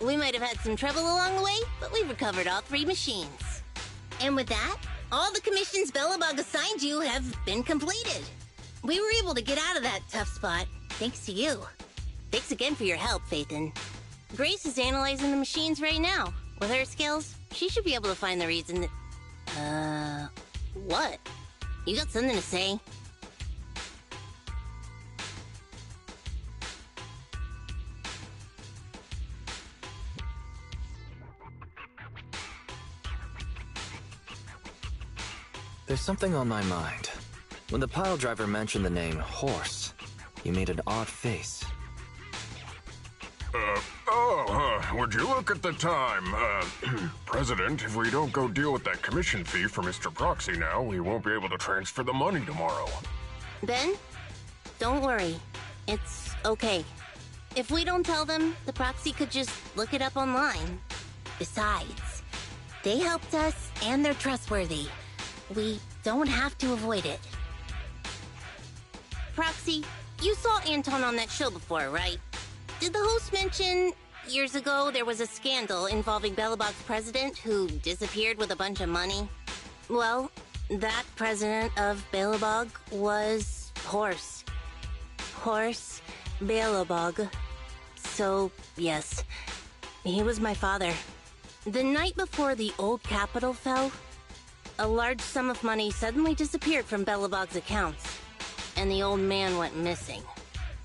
We might have had some trouble along the way, but we've recovered all 3 machines. And with that, all the commissions Belobog assigned you have been completed. We were able to get out of that tough spot, thanks to you. Thanks again for your help, Phaethon. Grace is analyzing the machines right now. With her skills, she should be able to find the reason that... What? You got something to say? There's something on my mind. When the pile driver mentioned the name Horse, you made an odd face. Would you look at the time? President, if we don't go deal with that commission fee for Mr. Proxy now, we won't be able to transfer the money tomorrow. Ben, don't worry. It's okay. If we don't tell them, the Proxy could just look it up online. Besides, they helped us and they're trustworthy. We don't have to avoid it. Proxy, you saw Anton on that show before, right? Did the host mention years ago there was a scandal involving Belobog's president who disappeared with a bunch of money? Well, that president of Belobog was Horse. Horse Belobog. So, yes, he was my father. The night before the old capital fell, a large sum of money suddenly disappeared from Belobog's accounts, and the old man went missing.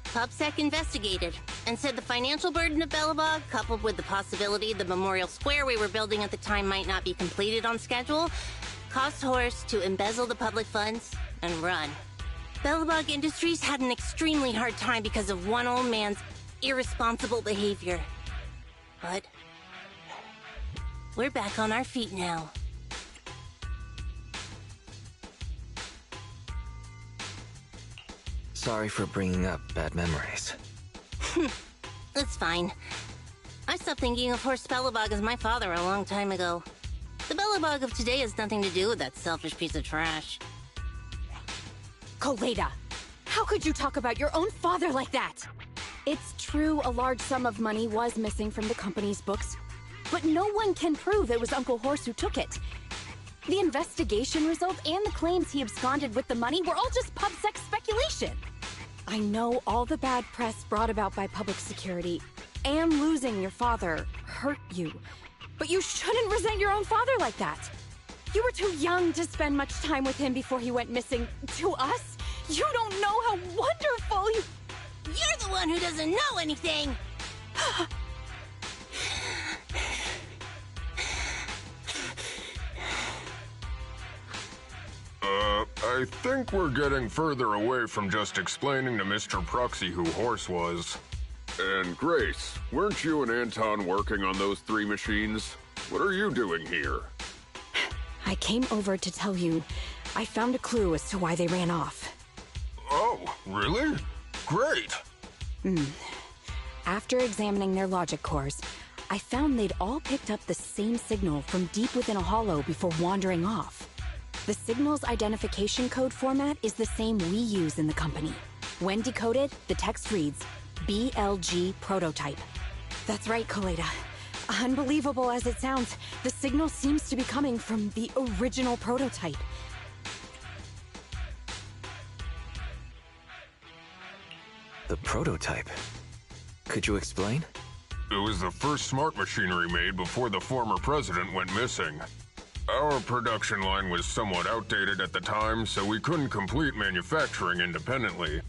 PubSec investigated and said the financial burden of Belobog, coupled with the possibility the memorial square we were building at the time might not be completed on schedule, caused Horse to embezzle the public funds and run. Belobog Industries had an extremely hard time because of one old man's irresponsible behavior. But we're back on our feet now. Sorry for bringing up bad memories. That's fine. I stopped thinking of Horse Belobog as my father a long time ago. The Belobog of today has nothing to do with that selfish piece of trash. Koleda, how could you talk about your own father like that? It's true a large sum of money was missing from the company's books, but no one can prove it was Uncle Horse who took it. The investigation results and the claims he absconded with the money were all just PubSec speculation. I know all the bad press brought about by public security and losing your father hurt you, but you shouldn't resent your own father like that. You were too young to spend much time with him before he went missing. To us, you don't know how wonderful you... You're the one who doesn't know anything! I think we're getting further away from just explaining to Mr. Proxy who Horse was. And Grace, weren't you and Anton working on those 3 machines? What are you doing here? I came over to tell you I found a clue as to why they ran off. Oh, really? Great! After examining their logic cores, I found they'd all picked up the same signal from deep within a hollow before wandering off. The signal's identification code format is the same we use in the company. When decoded, the text reads, BLG prototype. That's right, Koleda. Unbelievable as it sounds, the signal seems to be coming from the original prototype. The prototype? Could you explain? It was the first smart machinery made before the former president went missing. Our production line was somewhat outdated at the time, so we couldn't complete manufacturing independently.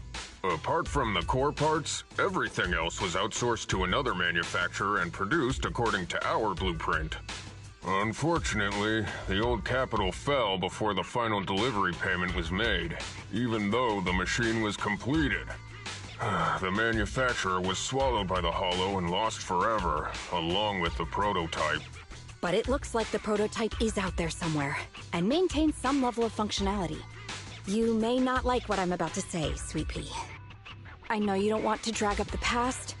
Apart from the core parts, everything else was outsourced to another manufacturer and produced according to our blueprint. Unfortunately, the old capital fell before the final delivery payment was made, even though the machine was completed. The manufacturer was swallowed by the hollow and lost forever, along with the prototype. But it looks like the prototype is out there somewhere, and maintains some level of functionality. You may not like what I'm about to say, Sweet Pea. I know you don't want to drag up the past,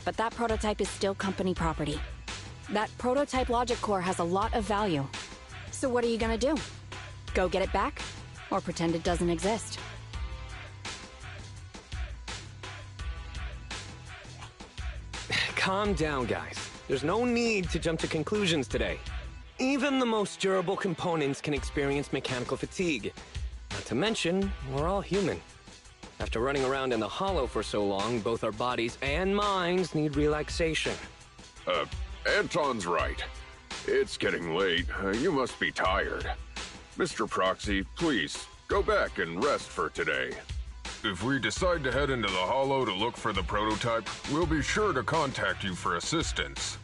but that prototype is still company property. That prototype logic core has a lot of value. So what are you gonna do? Go get it back? Or pretend it doesn't exist? Calm down, guys. There's no need to jump to conclusions today. Even the most durable components can experience mechanical fatigue. Not to mention, we're all human. After running around in the hollow for so long, both our bodies and minds need relaxation. Anton's right. It's getting late. You must be tired. Mr. Proxy, please, go back and rest for today. If we decide to head into the Hollow to look for the prototype, we'll be sure to contact you for assistance.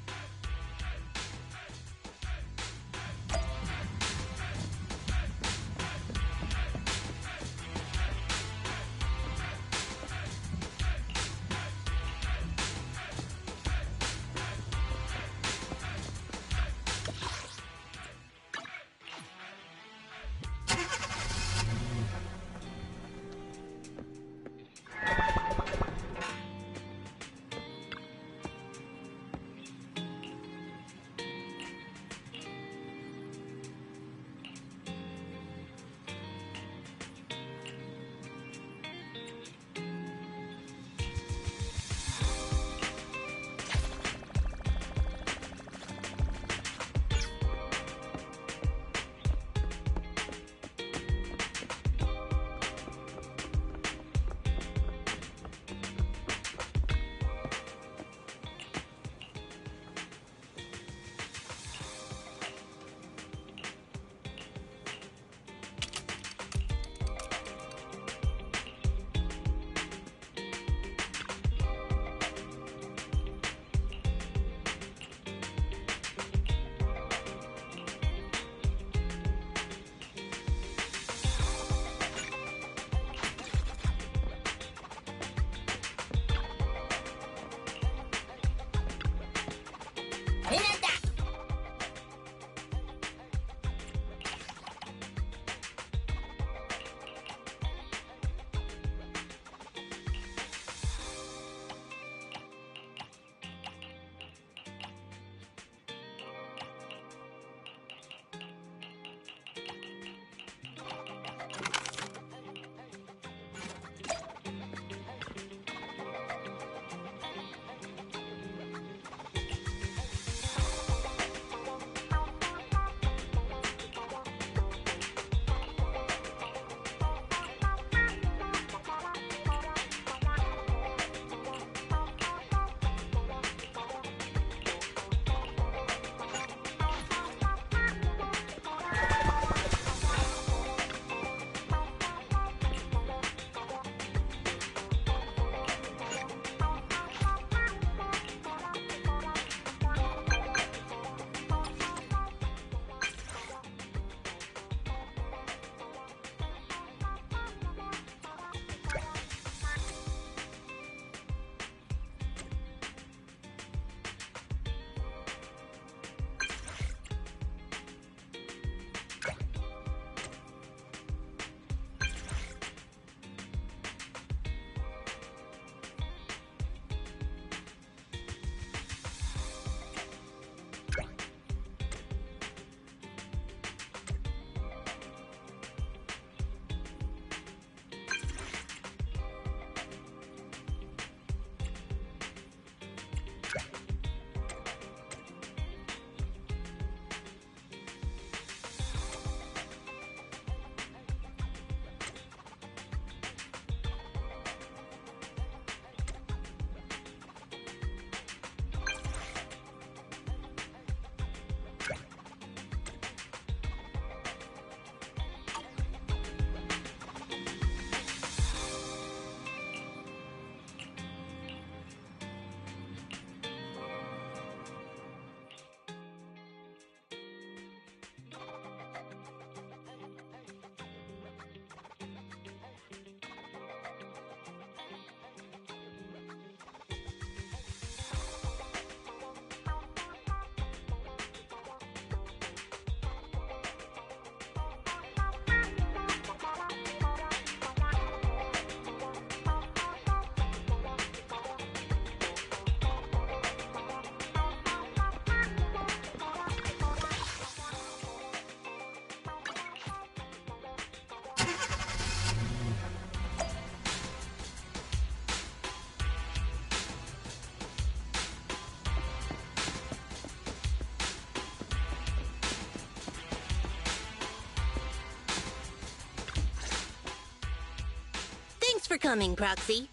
for coming, Proxy.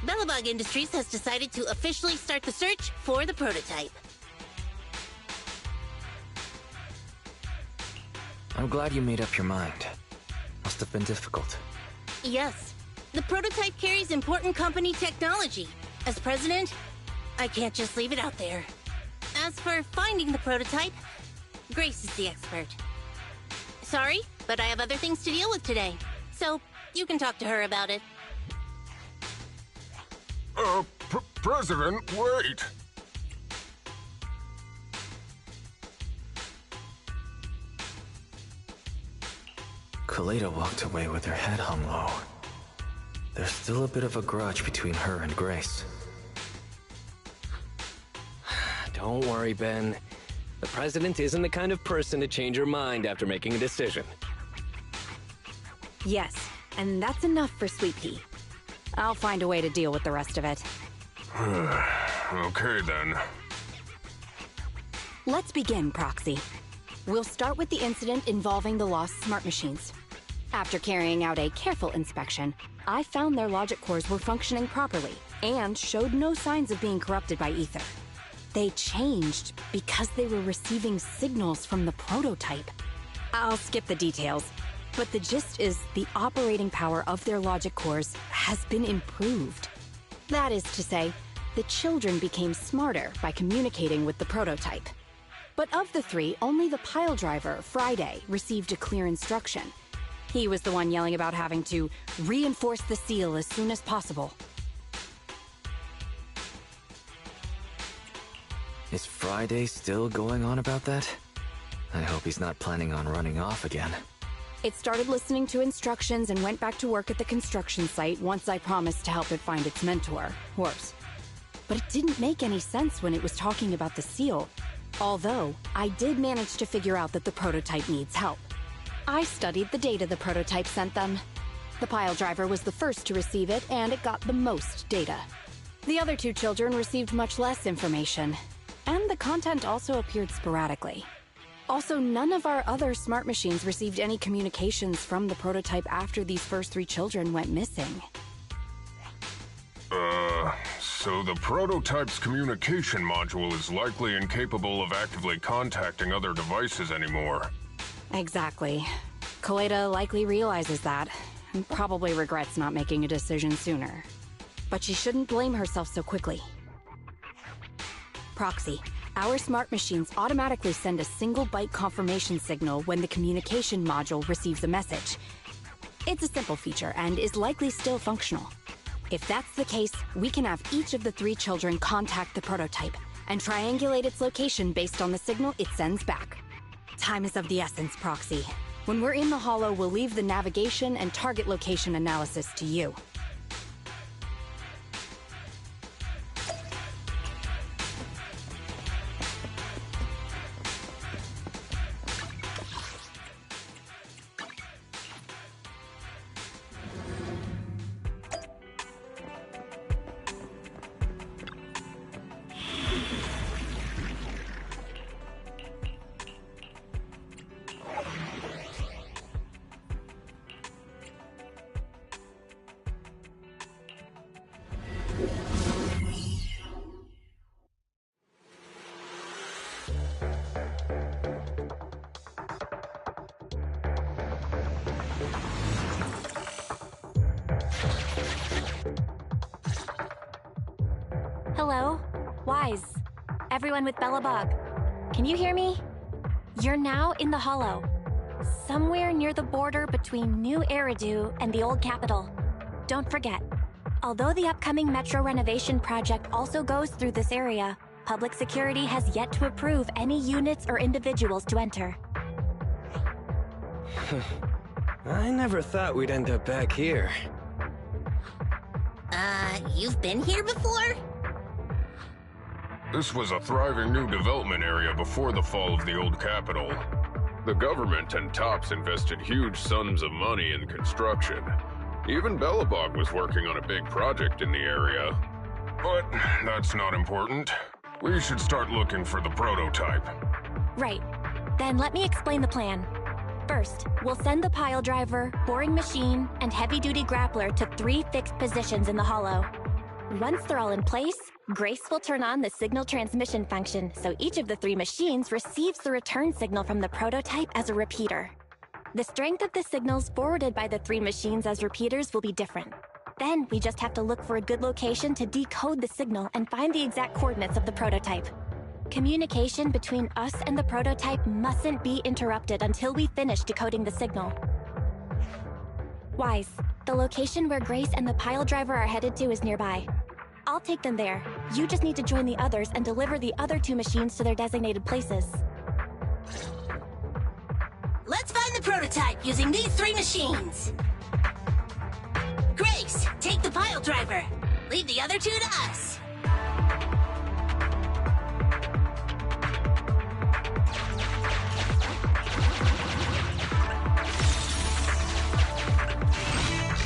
Belobog Industries has decided to officially start the search for the prototype. I'm glad you made up your mind. Must have been difficult. Yes. The prototype carries important company technology. As president, I can't just leave it out there. As for finding the prototype, Grace is the expert. Sorry, but I have other things to deal with today. So, you can talk to her about it. President, wait! Kaleda walked away with her head hung low. There's still a bit of a grudge between her and Grace. Don't worry, Ben. The president isn't the kind of person to change her mind after making a decision. Yes, and that's enough for Sweet Pea. I'll find a way to deal with the rest of it. Okay, then. Let's begin, Proxy. We'll start with the incident involving the lost smart machines. After carrying out a careful inspection, I found their logic cores were functioning properly and showed no signs of being corrupted by ether. They changed because they were receiving signals from the prototype. I'll skip the details, but the gist is the operating power of their logic cores has been improved. That is to say, the children became smarter by communicating with the prototype. But of the three, only the pile driver, Friday, received a clear instruction. He was the one yelling about having to reinforce the seal as soon as possible. Is Friday still going on about that? I hope he's not planning on running off again. It started listening to instructions and went back to work at the construction site once I promised to help it find its mentor, Horse. But it didn't make any sense when it was talking about the seal. Although, I did manage to figure out that the prototype needs help. I studied the data the prototype sent them. The pile driver was the first to receive it, and it got the most data. The other two children received much less information, and the content also appeared sporadically. Also, none of our other smart machines received any communications from the prototype after these first three children went missing. So the prototype's communication module is likely incapable of actively contacting other devices anymore. Exactly. Kaleda likely realizes that, and probably regrets not making a decision sooner. But she shouldn't blame herself so quickly. Proxy, our smart machines automatically send a single byte confirmation signal when the communication module receives a message. It's a simple feature and is likely still functional. If that's the case, we can have each of the three children contact the prototype and triangulate its location based on the signal it sends back. Time is of the essence, Proxy. When we're in the Hollow, we'll leave the navigation and target location analysis to you. Hello? Wise. Everyone with Belobog. Can you hear me? You're now in the Hollow. Somewhere near the border between New Eridu and the old capital. Don't forget, although the upcoming metro renovation project also goes through this area, public security has yet to approve any units or individuals to enter. I never thought we'd end up back here. You've been here before? This was a thriving new development area before the fall of the old capital. The government and TOPS invested huge sums of money in construction. Even Belobog was working on a big project in the area. But that's not important. We should start looking for the prototype. Right. Then let me explain the plan. First, we'll send the pile driver, boring machine, and heavy-duty grappler to 3 fixed positions in the hollow. Once they're all in place, Grace will turn on the signal transmission function, so each of the 3 machines receives the return signal from the prototype as a repeater. The strength of the signals forwarded by the 3 machines as repeaters will be different. Then we just have to look for a good location to decode the signal and find the exact coordinates of the prototype. Communication between us and the prototype mustn't be interrupted until we finish decoding the signal. Wise, the location where Grace and the pile driver are headed to is nearby. I'll take them there. You just need to join the others and deliver the other 2 machines to their designated places. Let's find the prototype using these 3 machines. Grace, take the pile driver. Leave the other 2 to us.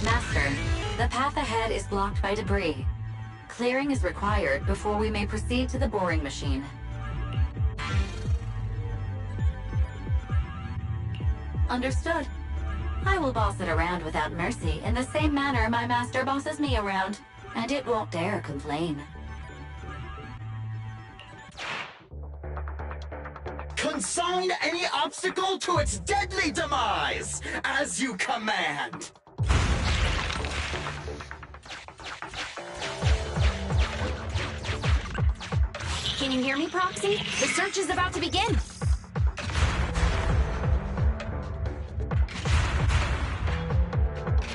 Master, the path ahead is blocked by debris. Clearing is required before we may proceed to the boring machine. Understood. I will boss it around without mercy in the same manner my master bosses me around, and it won't dare complain. Consign any obstacle to its deadly demise, as you command. Can you hear me, Proxy? The search is about to begin!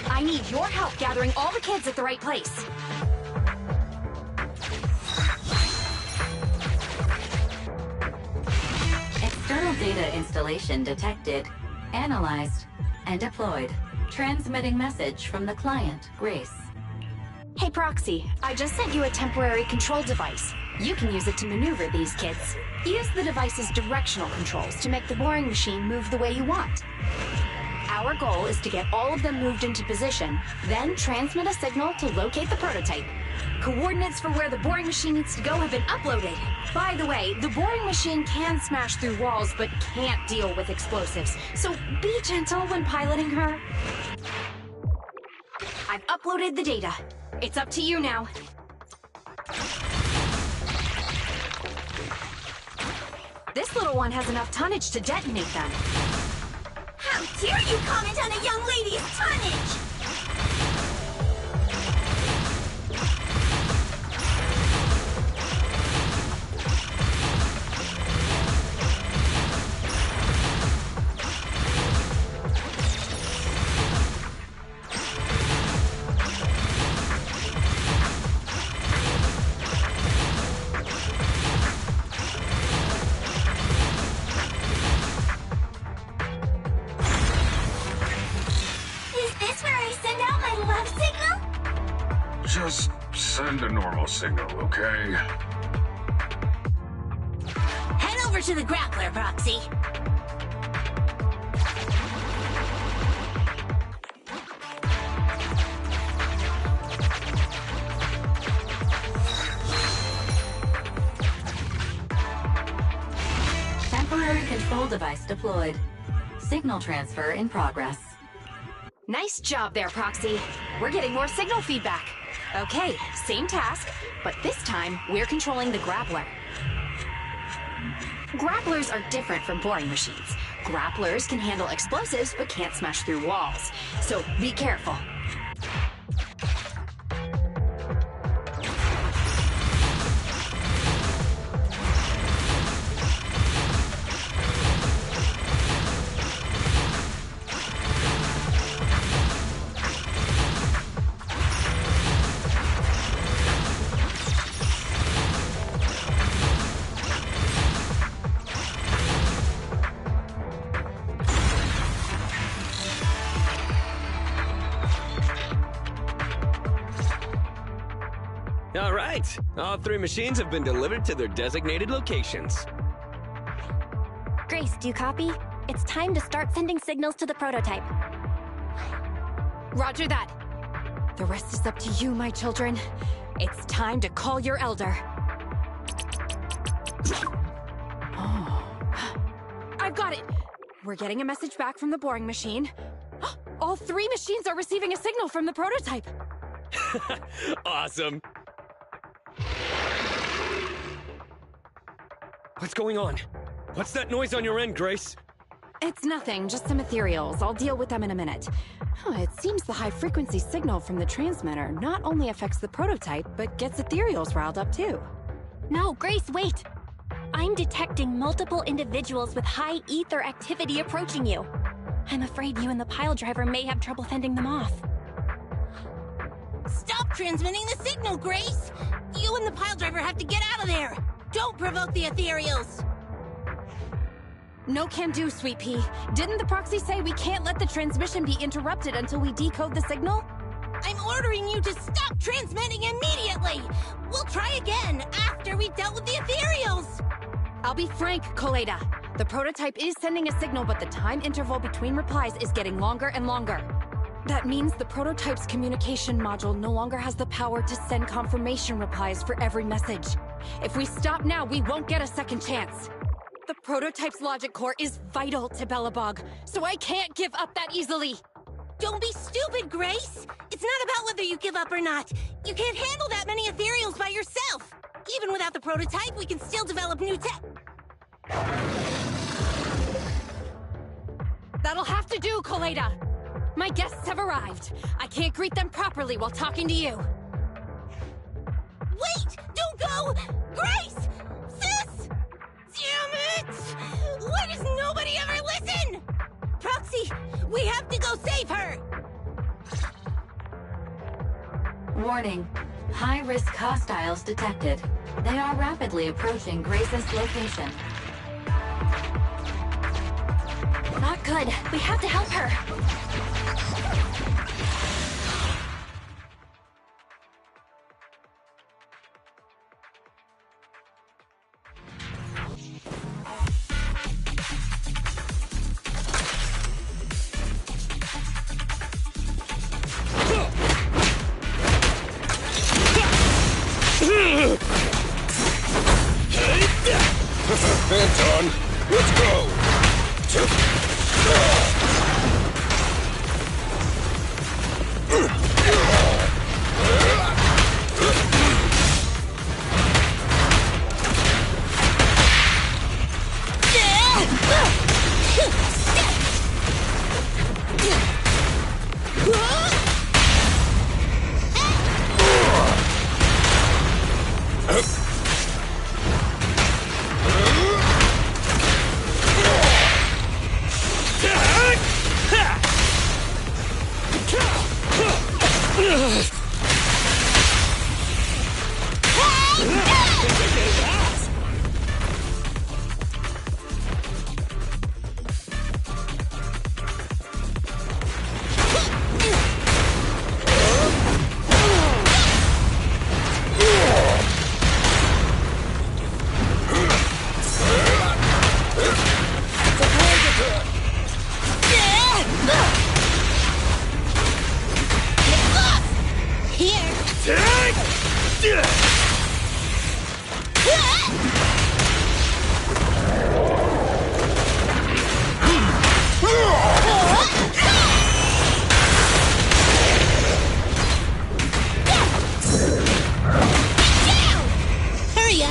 I need your help gathering all the kids at the right place. External data installation detected, analyzed, and deployed. Transmitting message from the client, Grace. Hey, Proxy, I just sent you a temporary control device. You can use it to maneuver these kids. Use the device's directional controls to make the boring machine move the way you want. Our goal is to get all of them moved into position, then transmit a signal to locate the prototype. Coordinates for where the boring machine needs to go have been uploaded. By the way, the boring machine can smash through walls but can't deal with explosives, so be gentle when piloting her. I've uploaded the data. It's up to you now. This little one has enough tonnage to detonate them. How dare you comment on a young lady's tonnage! Just send a normal signal, okay? Head over to the grappler, Proxy. Temporary control device deployed. Signal transfer in progress. Nice job there, Proxy. We're getting more signal feedback. Okay, same task, but this time we're controlling the grappler. Grapplers are different from boring machines. Grapplers can handle explosives but can't smash through walls. So be careful. All right, all 3 machines have been delivered to their designated locations. Grace, do you copy? It's time to start sending signals to the prototype. Roger that. The rest is up to you, my children. It's time to call your elder. Oh. I've got it. We're getting a message back from the boring machine. All 3 machines are receiving a signal from the prototype. Awesome. What's going on? What's that noise on your end, Grace? It's nothing, just some ethereals. I'll deal with them in a minute. It seems the high-frequency signal from the transmitter not only affects the prototype, but gets ethereals riled up too. No, Grace, wait! I'm detecting multiple individuals with high ether activity approaching you. I'm afraid you and the pile driver may have trouble fending them off. Stop transmitting the signal, Grace! You and the pile driver have to get out of there! Don't provoke the ethereals! No can do, Sweet Pea. Didn't the proxy say we can't let the transmission be interrupted until we decode the signal? I'm ordering you to stop transmitting immediately! We'll try again after we've dealt with the ethereals! I'll be frank, Coleda. The prototype is sending a signal, but the time interval between replies is getting longer and longer. That means the prototype's communication module no longer has the power to send confirmation replies for every message. If we stop now, we won't get a second chance. The prototype's logic core is vital to Belobog, so I can't give up that easily. Don't be stupid, Grace! It's not about whether you give up or not. You can't handle that many ethereals by yourself. Even without the prototype, we can still develop new tech. That'll have to do, Coleda. My guests have arrived. I can't greet them properly while talking to you. Wait! Don't go! Grace! Sis! Damn it! Why does nobody ever listen? Proxy, we have to go save her! Warning. High-risk hostiles detected. They are rapidly approaching Grace's location. Not good. We have to help her. Anton, let's go!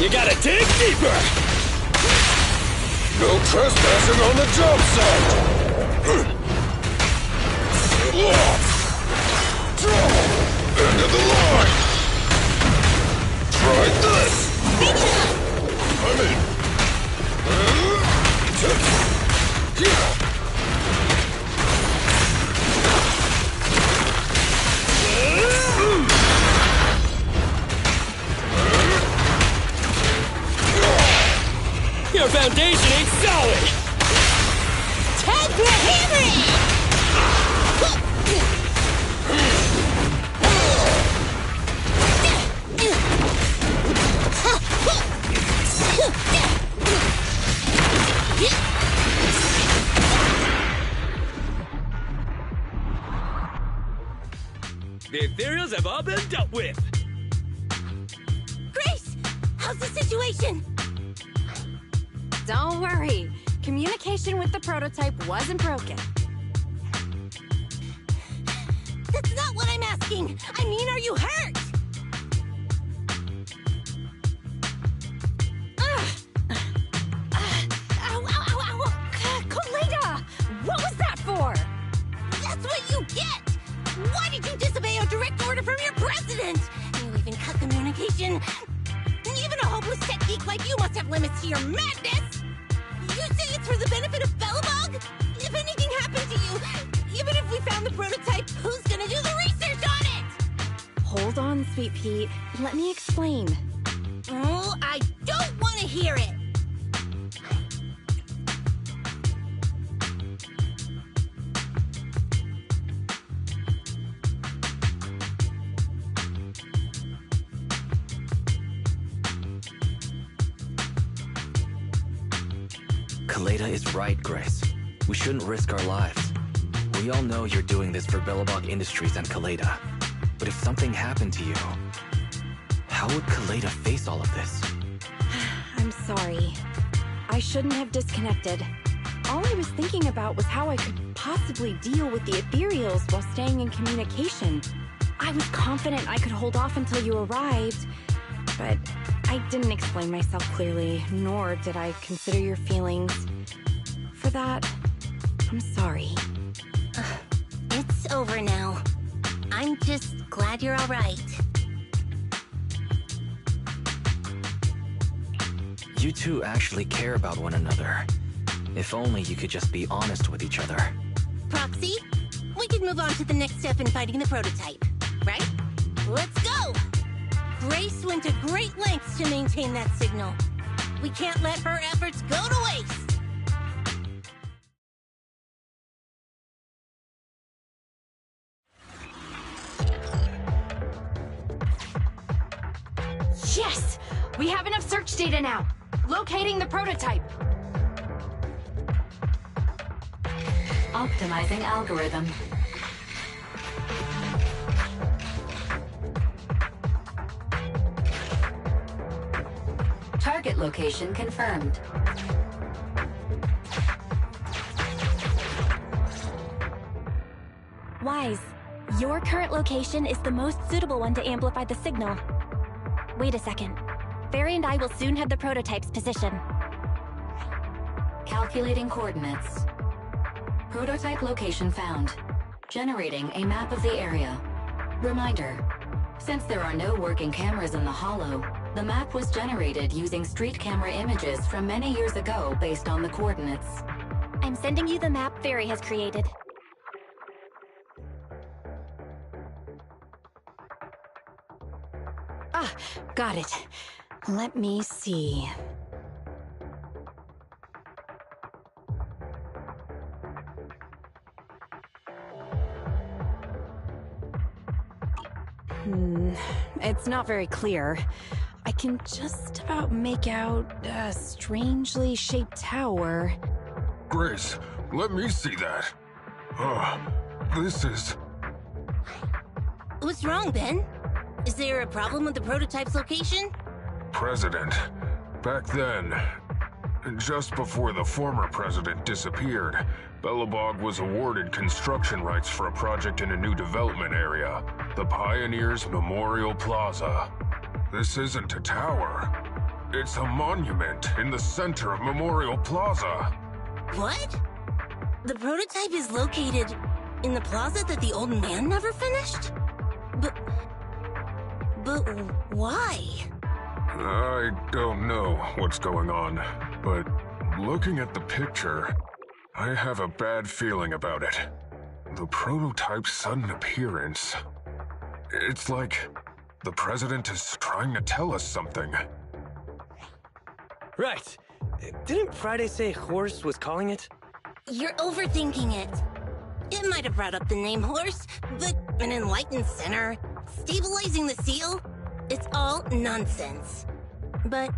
You gotta dig deeper! No trespassing on the job site! End of the line! Try this! I'm in! Your foundation ain't solid! Time for hammering! The ethereals have all been dealt with! Grace! How's the situation? Don't worry. communication with the prototype wasn't broken. That's not what I'm asking! I mean, are you hurt? Ow, ow, ow, ow! Kaleda! What was that for? That's what you get! Why did you disobey a direct order from your president? You even cut communication. Even a hopeless tech geek like you must have limits to your madness! You say it's for the benefit of Belobog? If anything happened to you, even if we found the prototype, who's gonna do the research on it? Hold on, Sweet Pete. Let me explain. Oh, I don't want to hear it! Kaleda is right, Grace. We shouldn't risk our lives. We all know you're doing this for Belobog Industries and Kaleda. But if something happened to you, how would Kaleda face all of this? I'm sorry. I shouldn't have disconnected. All I was thinking about was how I could possibly deal with the ethereals while staying in communication. I was confident I could hold off until you arrived, but I didn't explain myself clearly, nor did I consider your feelings. For that, I'm sorry. It's over now. I'm just glad you're all right. You two actually care about one another. If only you could just be honest with each other. Proxy, we could move on to the next step in fighting the prototype, right? Let's go! Grace went to great lengths to maintain that signal. We can't let her efforts go to waste! Yes! We have enough search data now! Locating the prototype! Optimizing algorithm. Target location confirmed. Wise, your current location is the most suitable one to amplify the signal. Wait a second. Fairy and I will soon have the prototype's position. Calculating coordinates. Prototype location found. Generating a map of the area. Reminder. Since there are no working cameras in the Hollow, the map was generated using street camera images from many years ago based on the coordinates. I'm sending you the map Fairy has created. Ah, got it. Let me see. It's not very clear. I can just about make out a strangely shaped tower. Grace, let me see that. This is... What's wrong, Ben? Is there a problem with the prototype's location? President. Back then, just before the former president disappeared, Belobog was awarded construction rights for a project in a new development area, the Pioneers Memorial Plaza. This isn't a tower. It's a monument in the center of Memorial Plaza. What? The prototype is located in the plaza that the old man never finished? But why? I don't know what's going on, but looking at the picture, I have a bad feeling about it. The prototype's sudden appearance. It's like the president is trying to tell us something. Right. Didn't Friday say Horse was calling it? You're overthinking it. It might have brought up the name Horse, but an enlightened center, stabilizing the seal, it's all nonsense. But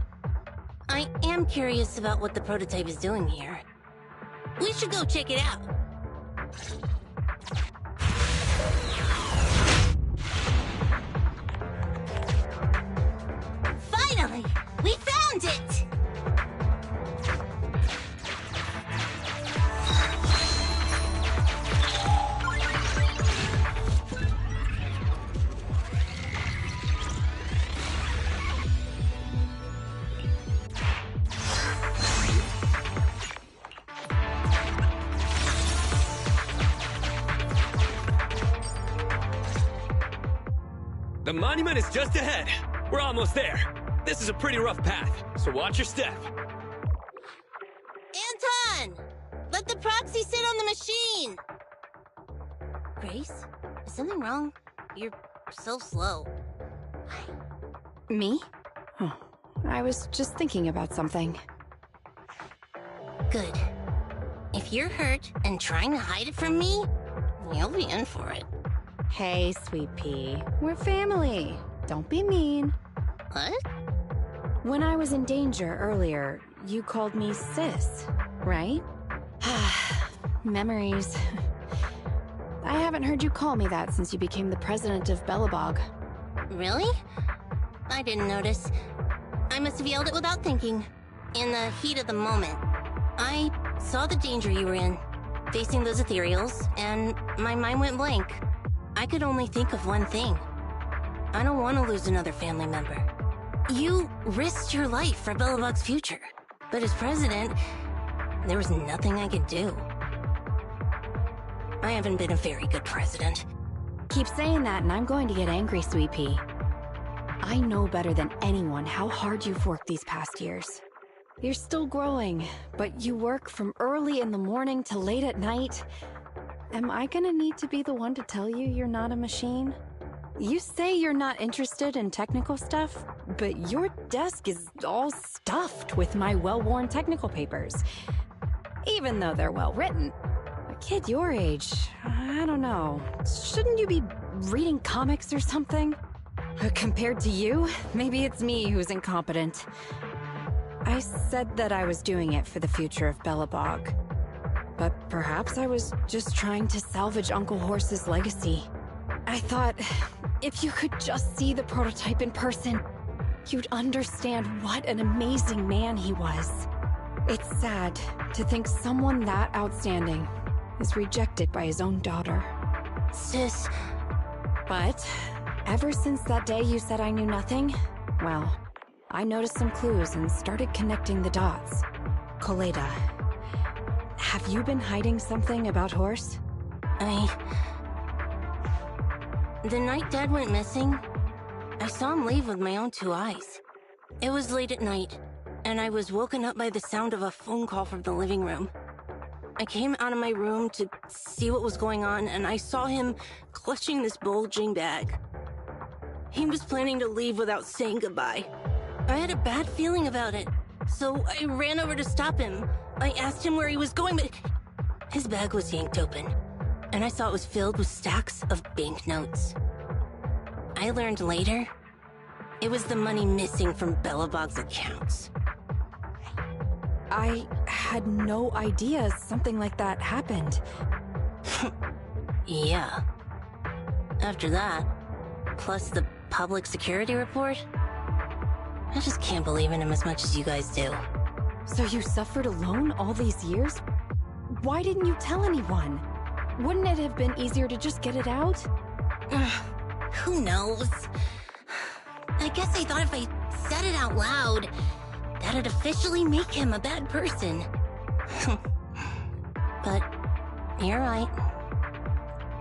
I am curious about what the prototype is doing here. We should go check it out. Finally! We found it! The monument is just ahead. We're almost there. This is a pretty rough path, so watch your step. Anton! Let the proxy sit on the machine! Grace? Is something wrong? You're so slow. Me? Oh, I was just thinking about something. Good. If you're hurt and trying to hide it from me, you'll be in for it. Hey, Sweet Pea. We're family. Don't be mean. What? When I was in danger earlier, you called me sis, right? Memories. I haven't heard you call me that since you became the president of Belobog. Really? I didn't notice. I must have yelled it without thinking. In the heat of the moment. I saw the danger you were in, facing those ethereals, and my mind went blank. I could only think of one thing. I don't want to lose another family member. You risked your life for Belobog's future, but as president, there was nothing I could do. I haven't been a very good president. Keep saying that and I'm going to get angry, Sweet Pea. I know better than anyone how hard you've worked these past years. You're still growing, but you work from early in the morning to late at night. Am I gonna need to be the one to tell you you're not a machine? You say you're not interested in technical stuff, but your desk is all stuffed with my well-worn technical papers. Even though they're well-written. A kid your age, I don't know. Shouldn't you be reading comics or something? Compared to you, maybe it's me who's incompetent. I said that I was doing it for the future of Belobog. But perhaps I was just trying to salvage Uncle Horse's legacy. I thought, if you could just see the prototype in person, you'd understand what an amazing man he was. It's sad to think someone that outstanding is rejected by his own daughter. Sis. But ever since that day you said I knew nothing, well, I noticed some clues and started connecting the dots. Koleda, have you been hiding something about Horse? The night Dad went missing, I saw him leave with my own two eyes. It was late at night, and I was woken up by the sound of a phone call from the living room. I came out of my room to see what was going on, and I saw him clutching this bulging bag. He was planning to leave without saying goodbye. I had a bad feeling about it, so I ran over to stop him. I asked him where he was going, but his bag was yanked open, and I saw it was filled with stacks of banknotes. I learned later, it was the money missing from Belobog's accounts. I had no idea something like that happened. Yeah. After that, plus the public security report, I just can't believe in him as much as you guys do. So you suffered alone all these years? Why didn't you tell anyone? Wouldn't it have been easier to just get it out? Who knows? I guess I thought if I said it out loud, that'd officially make him a bad person. But you're right.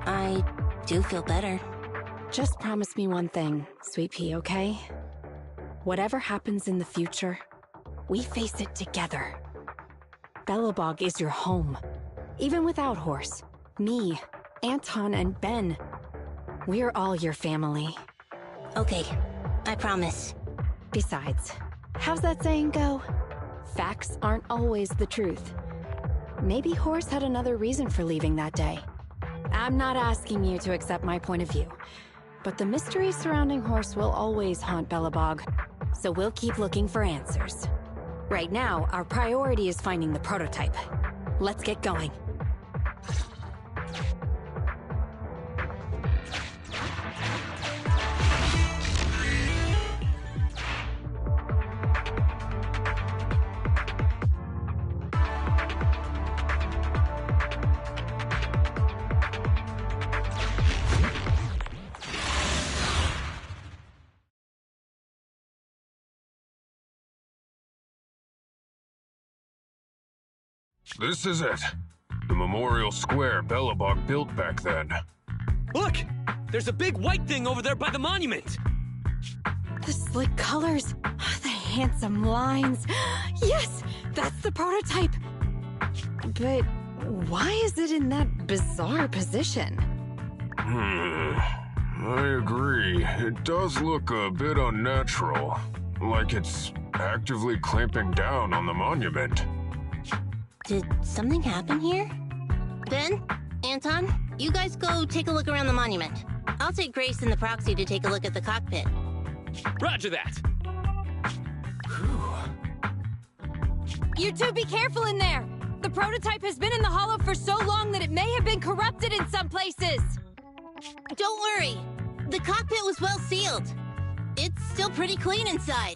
I do feel better. Just promise me one thing, Sweet Pea, okay? Whatever happens in the future, we face it together. Belobog is your home. Even without Horse, me, Anton, and Ben, we're all your family. Okay, I promise. Besides, how's that saying go? Facts aren't always the truth. Maybe Horse had another reason for leaving that day. I'm not asking you to accept my point of view, but the mystery surrounding Horse will always haunt Belobog, so we'll keep looking for answers. Right now, our priority is finding the prototype. Let's get going. This is it. The memorial square Belobog built back then. Look! There's a big white thing over there by the monument! The slick colors, the handsome lines. Yes, that's the prototype. But why is it in that bizarre position? I agree. It does look a bit unnatural. Like it's actively clamping down on the monument. Did something happen here? Ben? Anton? You guys go take a look around the monument. I'll take Grace and the proxy to take a look at the cockpit. Roger that! You two be careful in there! The prototype has been in the hollow for so long that it may have been corrupted in some places! Don't worry. The cockpit was well sealed. It's still pretty clean inside.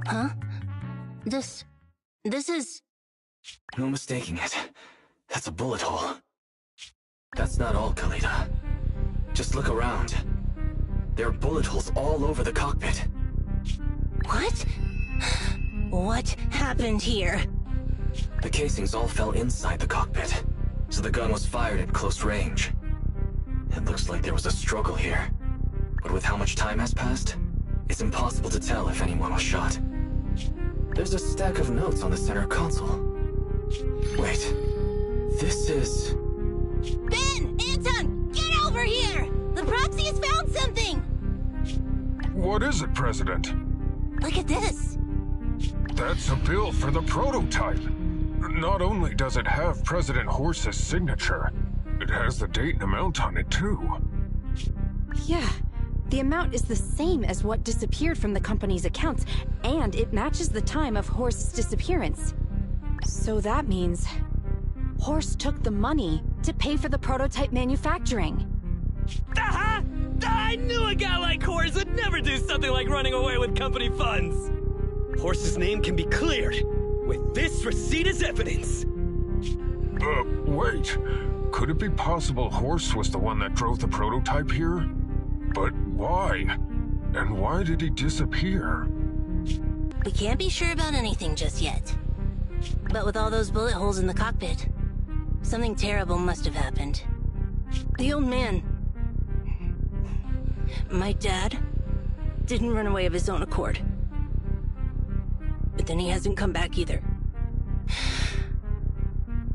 Huh? This is... No mistaking it. That's a bullet hole. That's not all, Khalida. Just look around. There are bullet holes all over the cockpit. What? What happened here? The casings all fell inside the cockpit, so the gun was fired at close range. It looks like there was a struggle here, but with how much time has passed, it's impossible to tell if anyone was shot. There's a stack of notes on the center console. Wait, this is... Ben! Anton! Get over here! The proxy has found something! What is it, President? Look at this! That's a bill for the prototype. Not only does it have President Horse's signature, it has the date and amount on it, too. Yeah, the amount is the same as what disappeared from the company's accounts, and it matches the time of Horse's disappearance. So that means... Horse took the money to pay for the prototype manufacturing. Aha! I knew a guy like Horse would never do something like running away with company funds! Horse's name can be cleared, with this receipt as evidence. Wait. Could it be possible Horse was the one that drove the prototype here? But why? And why did he disappear? We can't be sure about anything just yet. But with all those bullet holes in the cockpit, something terrible must have happened. The old man... My dad didn't run away of his own accord. But then he hasn't come back either.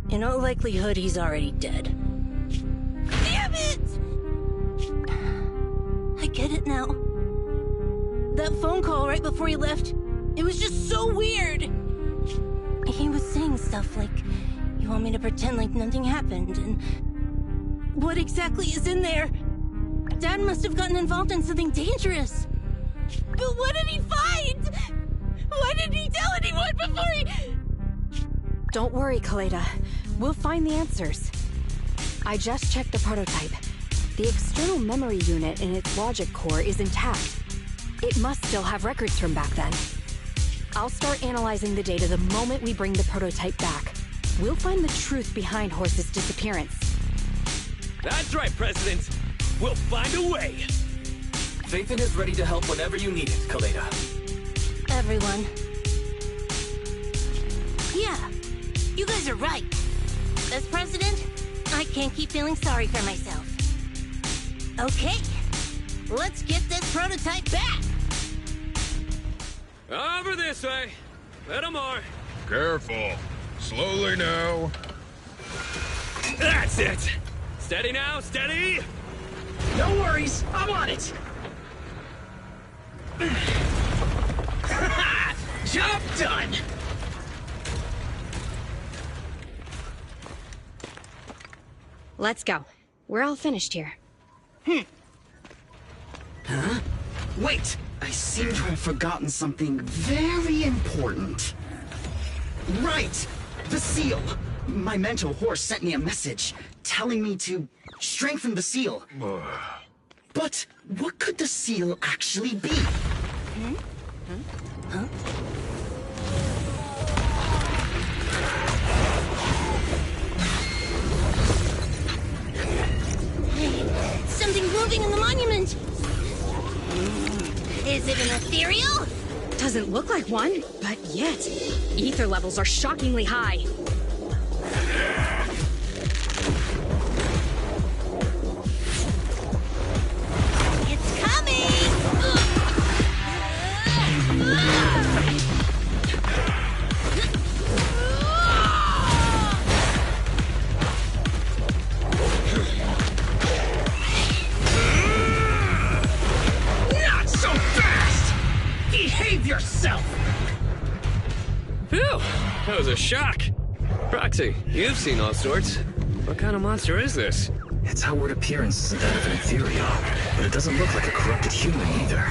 In all likelihood, he's already dead. Damn it! I get it now. That phone call right before he left, it was just so weird. He was saying stuff like, you want me to pretend like nothing happened, and... What exactly is in there? Dad must have gotten involved in something dangerous. But what did he find? Why didn't he tell anyone before he... Don't worry, Khalida. We'll find the answers. I just checked the prototype. The external memory unit in its logic core is intact. It must still have records from back then. I'll start analyzing the data the moment we bring the prototype back. We'll find the truth behind Horse's disappearance. That's right, President. We'll find a way. Phaethon is ready to help whenever you need it, Khalida. Everyone. Yeah, you guys are right. As president, I can't keep feeling sorry for myself. Okay, let's get this prototype back! Over this way. Little more. Careful. Slowly now. That's it. Steady now, steady. No worries, I'm on it. Job done. Let's go. We're all finished here. Huh? Wait, I seem to have forgotten something very important. Right! The seal! My mentor Horse sent me a message, telling me to strengthen the seal. But what could the seal actually be? Hey, something's moving in the monument! Is it an ethereal? Doesn't look like one, but yet, ether levels are shockingly high. yourself! Phew! That was a shock. Proxy, you've seen all sorts. What kind of monster is this? Its outward appearance isn't that of an ethereal, but it doesn't look like a corrupted human either.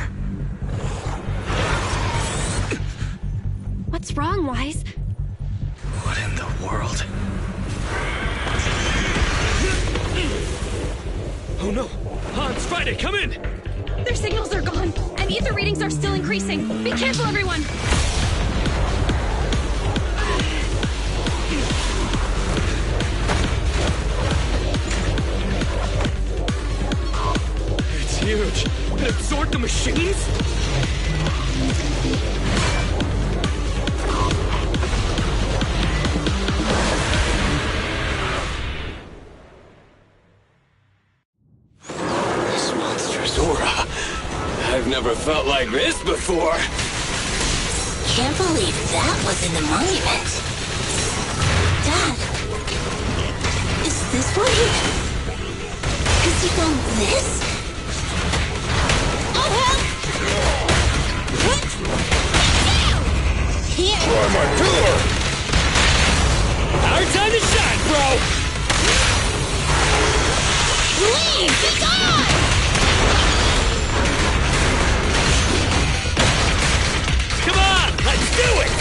What's wrong, Wise? What in the world? Oh no! Hans, Friday, come in! Their signals are gone, and ether readings are still increasing. Be careful, everyone! It's huge. It absorbed the machines? This monster's aura. I've never felt like this before. Can't believe that was in the monument. Dad, is this what Has he found this? Oh, help! Here! Try my pillar! Our time to shine, bro! Leave! Be gone! Come on, let's do it!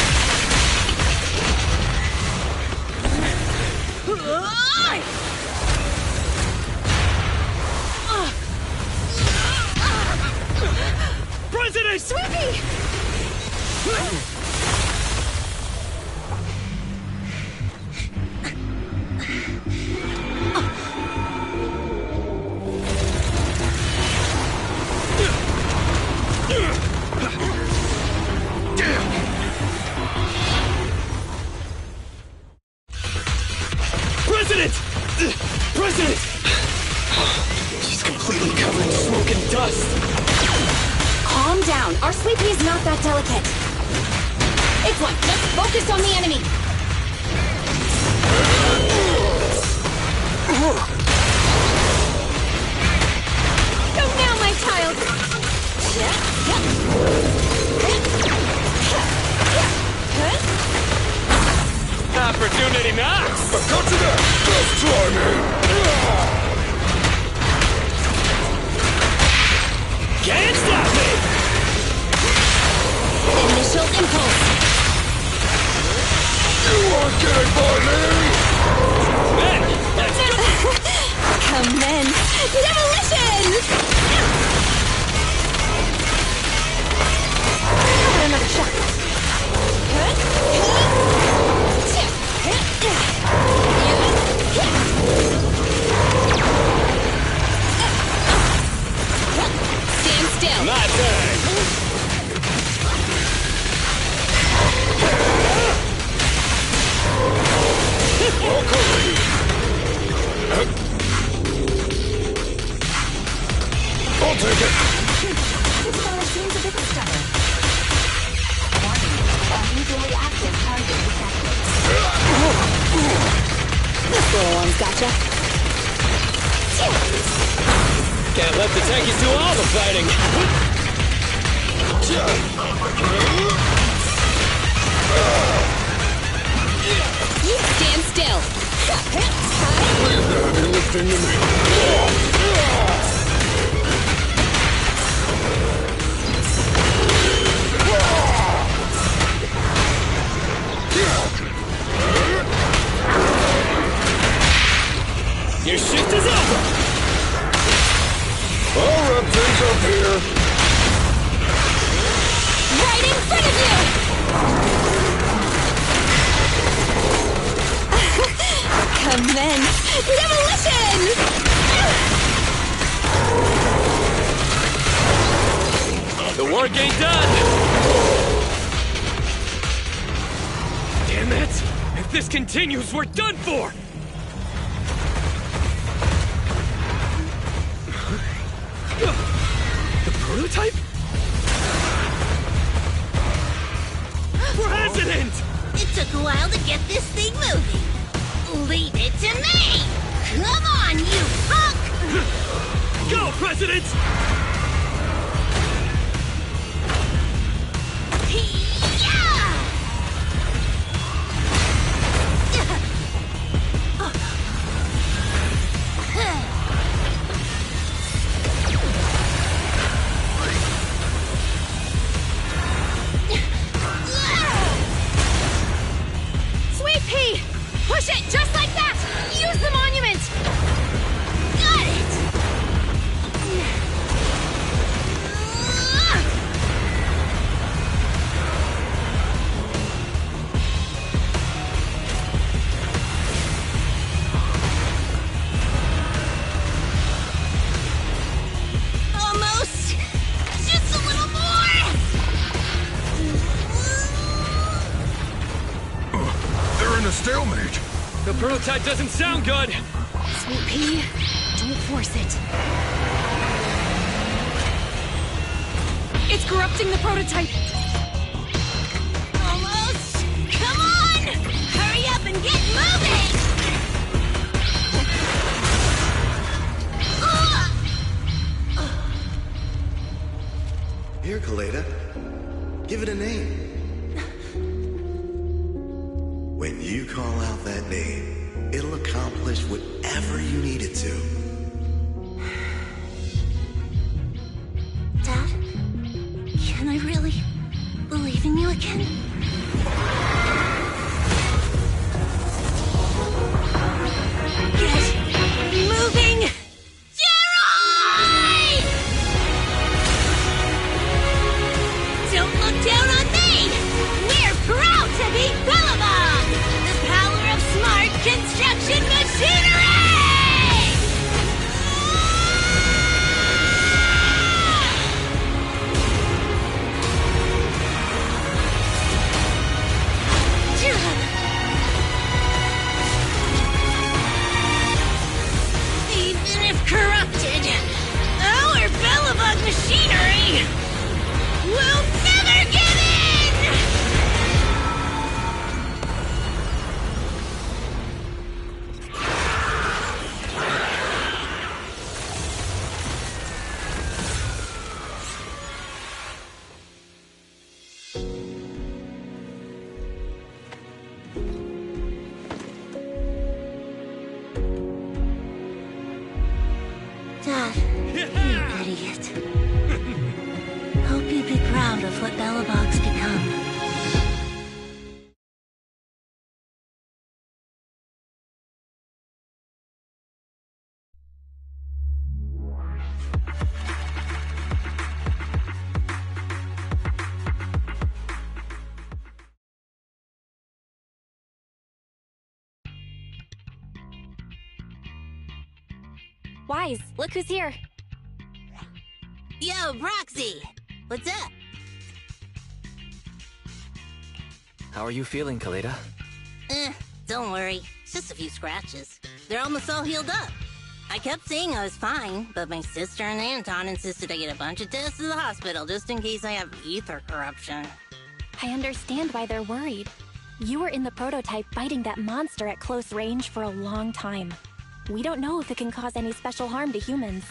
President! Sweepy! President! President! She's completely covered in smoke and dust. Calm down. Our sweepy is not that delicate. It's one. Just focus on the enemy. Go now, my child. Opportunity knocks! But cut to that! Just try me! Can't stop me! Initial impulse. You won't get it by me! Men, let's go! Commence demolition! Another shot. Stand still. My turn! I'll take it! This fellow seems a bit stubborn. Warning, unusually active target detected. This little one's gotcha. Can't let the tankies do all the fighting! You stand still. Leave the heavy lifting to me. Your shift is over! I'll wrap things up here. Right in front of you! Commence demolition! The work ain't done! Damn it! If this continues, we're done for! The prototype? President! It took a while to get this thing moving. Leave it to me! Come on, you punk! Go, President! stalemate. The prototype doesn't sound good! Sweet pea, don't force it. It's corrupting the prototype! Almost! Come on! Hurry up and get moving! Here, Kaleda. Give it a name. When you call out that name, it'll accomplish whatever you need it to. Dad? Can I really believe in you again? Get moving! Gerald! Don't look down on me! We're proud to be Bellabog! The power of smart construction machinery! Even if corrupted, our Bellabog machinery will never give in! Dad, you idiot. Hope you'd be proud of what Bellabog's become. Wise, look who's here. Yo, Proxy! What's up? How are you feeling, Kaleda? Don't worry. It's just a few scratches. They're almost all healed up. I kept saying I was fine, but my sister and Anton insisted I get a bunch of tests to the hospital just in case I have ether corruption. I understand why they're worried. You were in the prototype fighting that monster at close range for a long time. We don't know if it can cause any special harm to humans.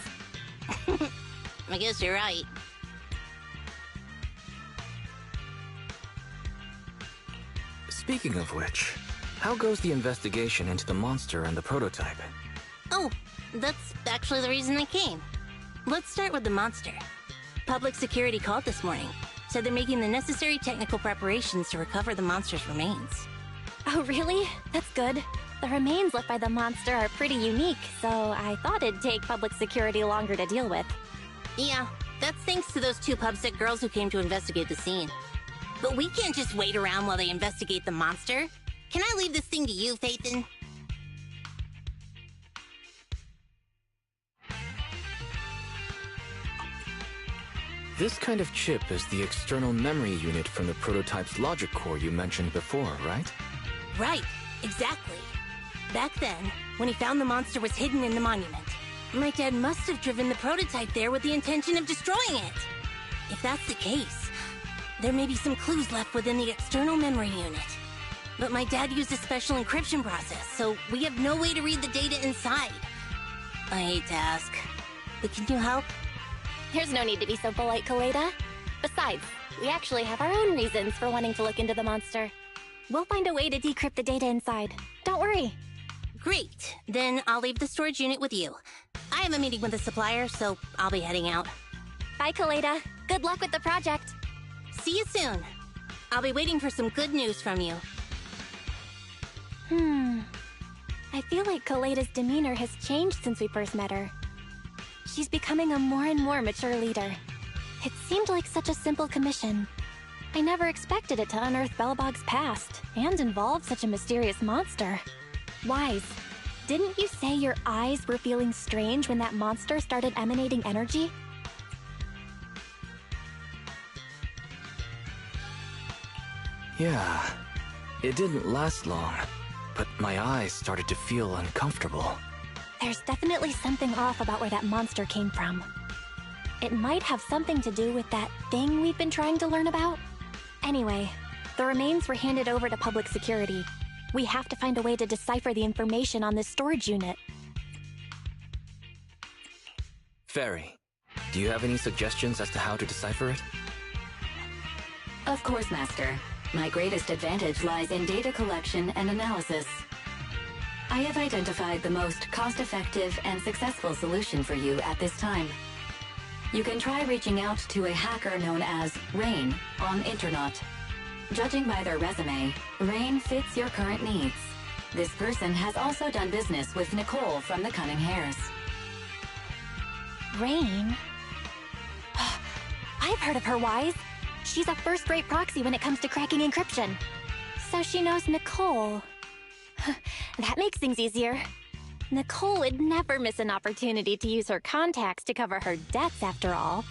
I guess you're right. Speaking of which, how goes the investigation into the monster and the prototype? Oh, that's actually the reason I came. Let's start with the monster. Public security called this morning. Said they're making the necessary technical preparations to recover the monster's remains. Oh, really? That's good. The remains left by the monster are pretty unique, so I thought it'd take public security longer to deal with. Yeah, that's thanks to those two pubsec girls who came to investigate the scene. But we can't just wait around while they investigate the monster. Can I leave this thing to you, Phaethon? This kind of chip is the external memory unit from the prototype's logic core you mentioned before, right? Right, exactly. Back then, when he found the monster was hidden in the monument, my dad must have driven the prototype there with the intention of destroying it. If that's the case, there may be some clues left within the external memory unit. But my dad used a special encryption process, so we have no way to read the data inside. I hate to ask, but can you help? There's no need to be so polite, Kaleda. Besides, we actually have our own reasons for wanting to look into the monster. We'll find a way to decrypt the data inside. Don't worry. Great. Then I'll leave the storage unit with you. I have a meeting with the supplier, so I'll be heading out. Bye, Kaleda. Good luck with the project. See you soon. I'll be waiting for some good news from you. I feel like Kaleda's demeanor has changed since we first met her. She's becoming a more and more mature leader. It seemed like such a simple commission. I never expected it to unearth Bellabog's past and involve such a mysterious monster. Wise, didn't you say your eyes were feeling strange when that monster started emanating energy? Yeah, it didn't last long. but my eyes started to feel uncomfortable. There's definitely something off about where that monster came from. It might have something to do with that thing we've been trying to learn about. Anyway, the remains were handed over to public security. We have to find a way to decipher the information on this storage unit. Fairy, do you have any suggestions as to how to decipher it? Of course, Master. My greatest advantage lies in data collection and analysis. I have identified the most cost-effective and successful solution for you at this time. You can try reaching out to a hacker known as Rain on Internet. Judging by their resume, Rain fits your current needs. This person has also done business with Nicole from the Cunning Hares. Rain? I've heard of her, Wise. She's a first-rate proxy when it comes to cracking encryption. So she knows Nicole. That makes things easier. Nicole would never miss an opportunity to use her contacts to cover her debts, after all.